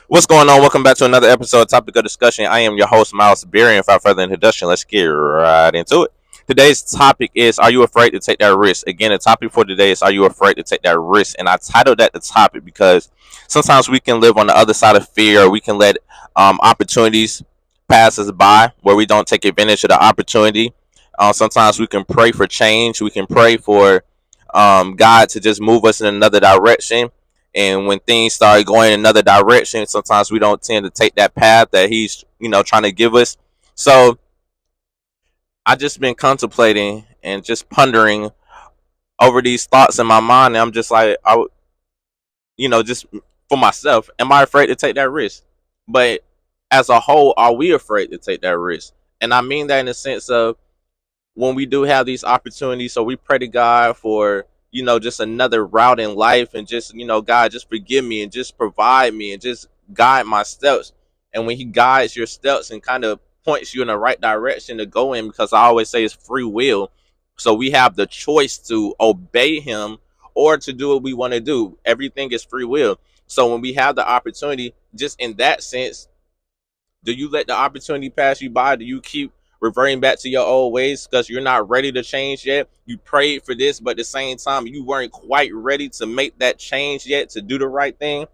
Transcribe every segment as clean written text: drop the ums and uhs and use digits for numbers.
What's going on? Welcome back to another episode of Topic of Discussion. I am your host, Miles Berry. Without further introduction, let's get right into it. Today's topic is: Are you afraid to take that risk? Again, the topic for today is: Are you afraid to take that risk? And I titled that the topic because sometimes we can live on the other side of fear, or we can let opportunities pass us by where we don't take advantage of the opportunity. Sometimes we can pray for change. We can pray for God to just move us in another direction, and when things start going in another direction, sometimes we don't tend to take that path that he's, trying to give us. So I just been contemplating and just pondering over these thoughts in my mind. And I'm just like, just for myself, am I afraid to take that risk? But as a whole, are we afraid to take that risk? And I mean that in the sense of when we do have these opportunities, so we pray to God for, just another route in life, and just, God, just forgive me and just provide me and just guide my steps. And when he guides your steps and kind of points you in the right direction to go in, because I always say it's free will, so we have the choice to obey him or to do what we want to do. Everything is free will. So when we have the opportunity, just in that sense, do you let the opportunity pass you by? Do you keep reverting back to your old ways because you're not ready to change yet? You prayed for this, but at the same time, you weren't quite ready to make that change yet, to do the right thing?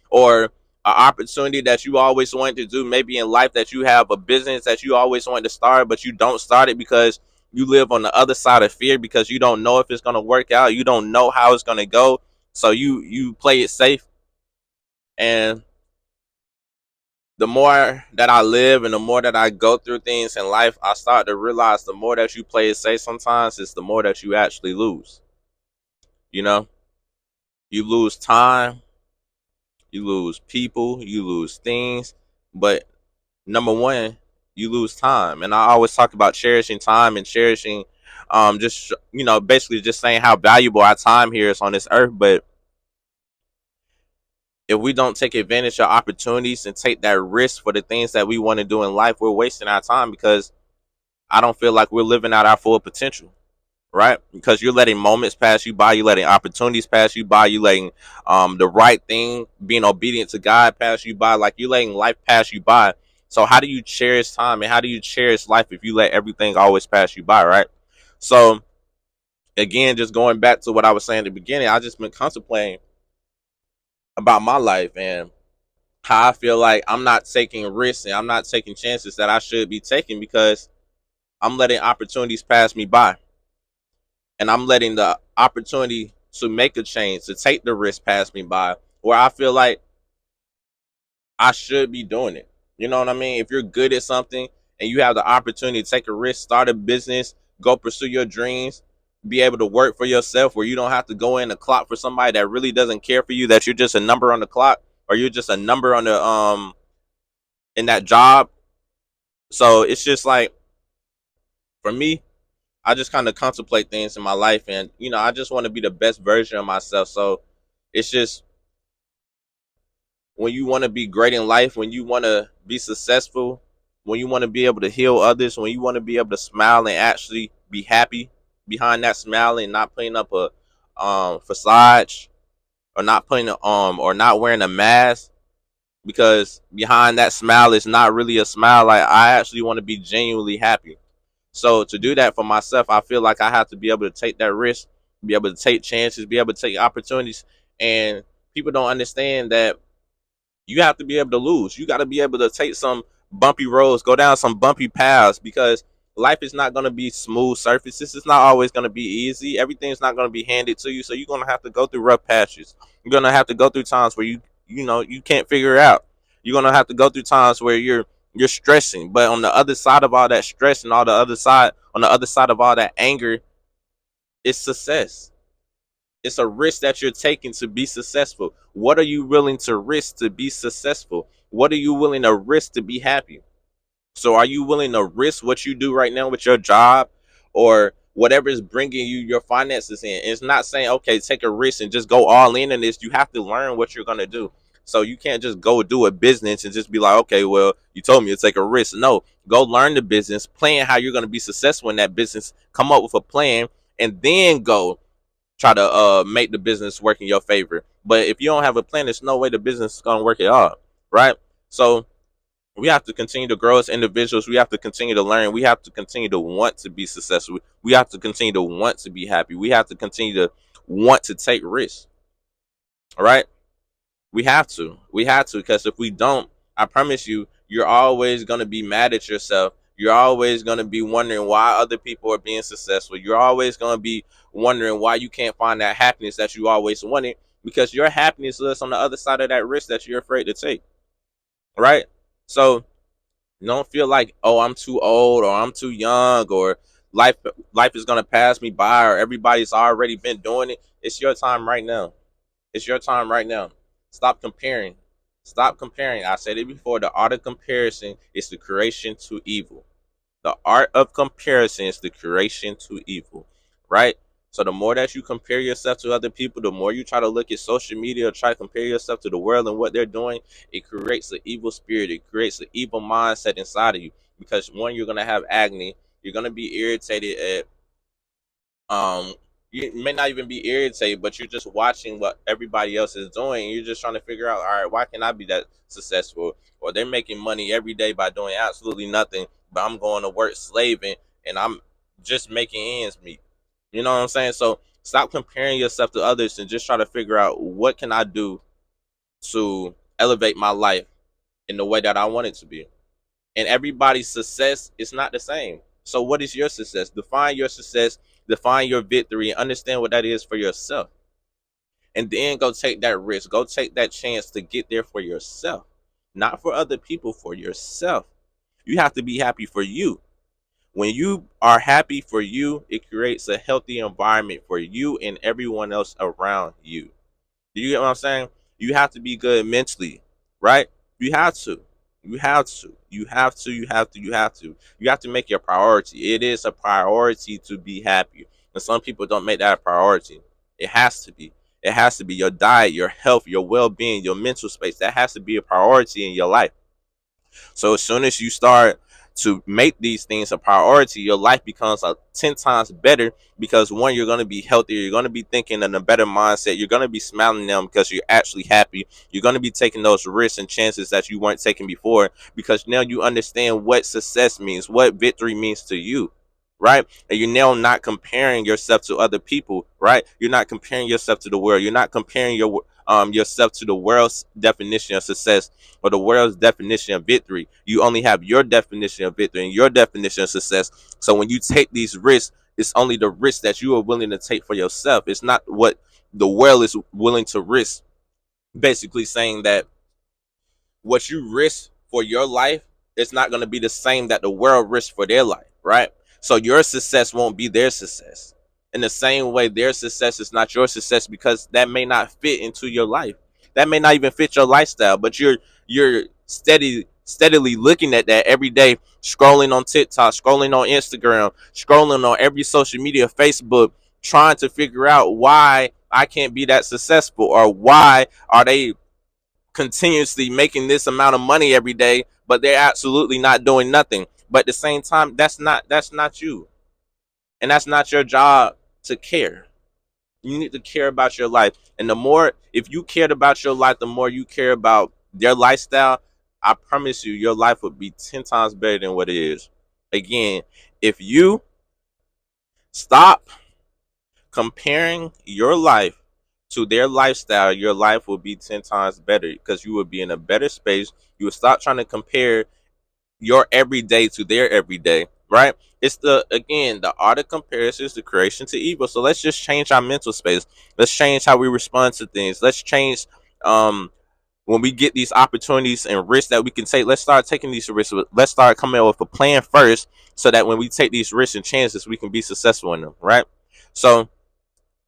Or an opportunity that you always wanted to do, maybe in life, that you have a business that you always wanted to start, but you don't start it because you live on the other side of fear, because you don't know if it's going to work out. You don't know how it's going to go. So you play it safe. And the more that I live and the more that I go through things in life, I start to realize the more that you play it safe sometimes, it's the more that you actually lose. You know, you lose time, you lose people, you lose things. But number one, you lose time. And I always talk about cherishing time and cherishing, just, basically just saying how valuable our time here is on this earth. But if we don't take advantage of opportunities and take that risk for the things that we want to do in life, we're wasting our time, because I don't feel like we're living out our full potential, right? Because you're letting moments pass you by, you're letting opportunities pass you by, you letting the right thing, being obedient to God, pass you by, like you're letting life pass you by. So how do you cherish time and how do you cherish life if you let everything always pass you by, right? So again, just going back to what I was saying at the beginning, I just been contemplating about my life and how I feel like I'm not taking risks and I'm not taking chances that I should be taking, because I'm letting opportunities pass me by, and I'm letting the opportunity to make a change, to take the risk pass me by, where I feel like I should be doing it. You know what I mean? If you're good at something and you have the opportunity to take a risk, start a business, go pursue your dreams, be able to work for yourself where you don't have to go in the clock for somebody that really doesn't care for you, that you're just a number on the clock, or you're just a number on the in that job. So it's just like, for me, I just kind of contemplate things in my life, and I just want to be the best version of myself. So it's just, when you want to be great in life, when you want to be successful, when you want to be able to heal others, when you want to be able to smile and actually be happy behind that smile, and not putting up a facade, or not putting or not wearing a mask, because behind that smile is not really a smile. Like, I actually want to be genuinely happy. So to do that for myself, I feel like I have to be able to take that risk, be able to take chances, be able to take opportunities. And people don't understand that you have to be able to lose. You got to be able to take some bumpy roads, go down some bumpy paths, because life is not going to be smooth surfaces. It's not always going to be easy. Everything's not going to be handed to you. So you're going to have to go through rough patches. You're going to have to go through times where you can't figure it out. You're going to have to go through times where you're stressing. But on the other side of all that stress and on the other side of all that anger, is success. It's a risk that you're taking to be successful. What are you willing to risk to be successful? What are you willing to risk to be happy? So are you willing to risk what you do right now with your job, or whatever is bringing you your finances in? It's not saying, okay, take a risk and just go all in this. You have to learn what you're going to do. So you can't just go do a business and just be like, okay, well, you told me to take a risk. No, go learn the business, plan how you're going to be successful in that business, come up with a plan, and then go try to make the business work in your favor. But if you don't have a plan, there's no way the business is gonna work at all, right? So we have to continue to grow as individuals. We have to continue to learn. We have to continue to want to be successful. We have to continue to want to be happy. We have to continue to want to take risks. All right. We have to. We have to, because if we don't, I promise you, you're always going to be mad at yourself. You're always going to be wondering why other people are being successful. You're always going to be wondering why you can't find that happiness that you always wanted, because your happiness lives on the other side of that risk that you're afraid to take. Right? So don't feel like, oh, I'm too old or I'm too young or life life is going to pass me by or everybody's already been doing it. It's your time right now. It's your time right now. Stop comparing. Stop comparing. I said it before. The art of comparison is the creation to evil. The art of comparison is the creation to evil, right? So the more that you compare yourself to other people, the more you try to look at social media or try to compare yourself to the world and what they're doing, it creates an evil spirit. It creates an evil mindset inside of you. Because one, you're gonna have agony. You're gonna be irritated at you may not even be irritated, but you're just watching what everybody else is doing. You're just trying to figure out, all right, why can I be that successful? Or they're making money every day by doing absolutely nothing, but I'm going to work slaving and I'm just making ends meet. You know what I'm saying? So stop comparing yourself to others and just try to figure out, what can I do to elevate my life in the way that I want it to be. And everybody's success is not the same. So what is your success? Define your success, define your victory, and understand what that is for yourself. And then go take that risk. Go take that chance to get there for yourself. Not for other people, for yourself. You have to be happy for you. When you are happy for you, it creates a healthy environment for you and everyone else around you. Do you get what I'm saying? You have to be good mentally, right? You have to. You have to. You have to. You have to. You have to. You have to make your priority. It is a priority to be happy. And some people don't make that a priority. It has to be. It has to be your diet, your health, your well being, your mental space. That has to be a priority in your life. So as soon as you start to make these things a priority, your life becomes 10 times better, because one, you're going to be healthier, you're going to be thinking in a better mindset, you're going to be smiling them because you're actually happy, you're going to be taking those risks and chances that you weren't taking before, because now you understand what success means, what victory means to you. Right, and you're now not comparing yourself to other people. Right, you're not comparing yourself to the world. You're not comparing yourself to the world's definition of success or the world's definition of victory. You only have your definition of victory and your definition of success. So when you take these risks, it's only the risk that you are willing to take for yourself. It's not what the world is willing to risk. Basically saying that what you risk for your life is not going to be the same that the world risks for their life, right? So your success won't be their success. In the same way, their success is not your success, because that may not fit into your life. That may not even fit your lifestyle, but you're steadily looking at that every day, scrolling on TikTok, scrolling on Instagram, scrolling on every social media, Facebook, trying to figure out why I can't be that successful, or why are they continuously making this amount of money every day, but they're absolutely not doing nothing. But at the same time, that's not you, and that's not your job to care. You need to care about your life, and the more, if you cared about your life, the more you care about their lifestyle. I promise you, your life would be 10 times better than what it is. Again, if you stop comparing your life to their lifestyle, your life will be 10 times better, because you will be in a better space. You will stop trying to compare your everyday to their everyday, right? It's the art of comparison is the creation to evil. So let's just change our mental space. Let's change how we respond to things. Let's change when we get these opportunities and risks that we can take. Let's start taking these risks. Let's start coming up with a plan first, so that when we take these risks and chances, we can be successful in them, right? So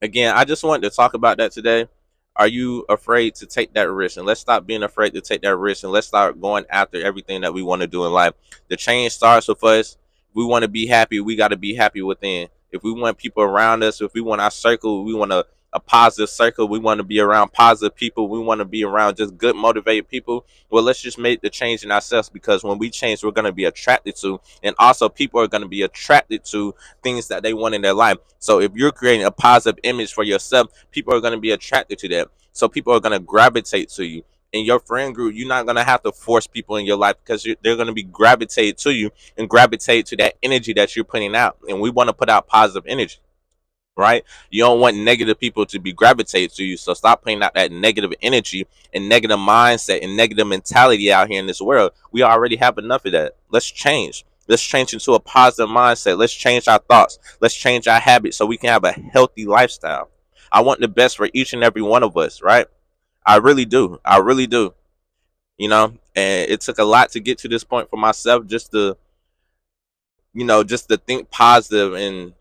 again, I just wanted to talk about that today. Are you afraid to take that risk? And let's stop being afraid to take that risk, and let's start going after everything that we want to do in life. The change starts with us. If we want to be happy, we got to be happy within. If we want people around us, if we want our circle, we want a positive circle, we want to be around positive people, we want to be around just good, motivated people. Well, let's just make the change in ourselves, because when we change, we're going to be attracted to, and also people are going to be attracted to things that they want in their life. So if you're creating a positive image for yourself, people are going to be attracted to that. So people are going to gravitate to you. in your friend group, you're not gonna have to force people in your life because they're gonna be gravitated to you and gravitate to that energy that you're putting out. And we want to put out positive energy, right? You don't want negative people to be gravitated to you. So stop putting out that negative energy and negative mindset and negative mentality out here in this world. We already have enough of that. Let's change. Let's change into a positive mindset. Let's change our thoughts. Let's change our habits so we can have a healthy lifestyle. I want the best for each and every one of us, right? I really do. I really do. And it took a lot to get to this point for myself, just to think positive in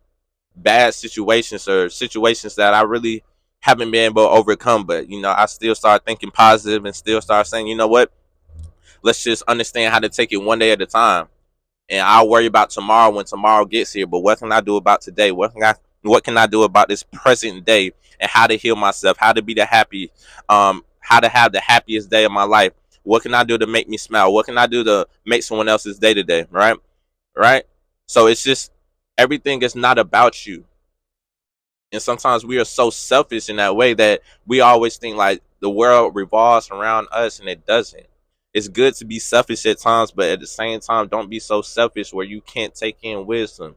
bad situations or situations that I really haven't been able to overcome. But I still start thinking positive and still start saying, you know what? Let's just understand how to take it one day at a time. And I'll worry about tomorrow when tomorrow gets here. But what can I do about today? What can I do about this present day, and how to heal myself, how to be the happy, how to have the happiest day of my life? What can I do to make me smile? What can I do to make someone else's day today? Right? Right? So it's just, everything is not about you. And sometimes we are so selfish in that way that we always think like the world revolves around us, and it doesn't. It's good to be selfish at times, but at the same time, don't be so selfish where you can't take in wisdom,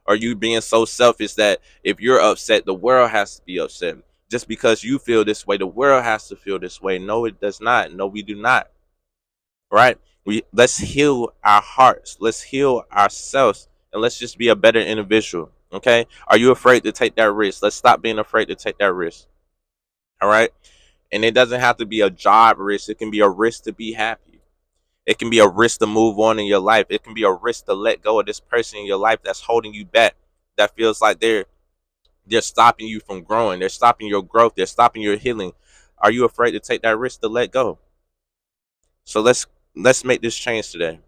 or you being so selfish that if you're upset, the world has to be upset. Just because you feel this way, the world has to feel this way. No, it does not. No, we do not. Right? Let's heal our hearts. Let's heal ourselves, and let's just be a better individual. Okay? Are you afraid to take that risk? Let's stop being afraid to take that risk. All right? And it doesn't have to be a job risk. It can be a risk to be happy. It can be a risk to move on in your life. It can be a risk to let go of this person in your life that's holding you back. That feels like they're stopping you from growing. They're stopping your growth. They're stopping your healing. Are you afraid to take that risk to let go? So let's make this change today.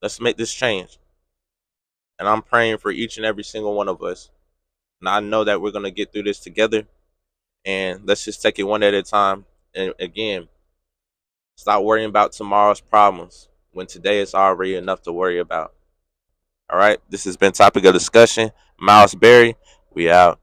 Let's make this change. And I'm praying for each and every single one of us. And I know that we're gonna get through this together. And let's just take it one day at a time. And again, stop worrying about tomorrow's problems when today is already enough to worry about. All right. This has been Topic of Discussion. Miles Berry. We out.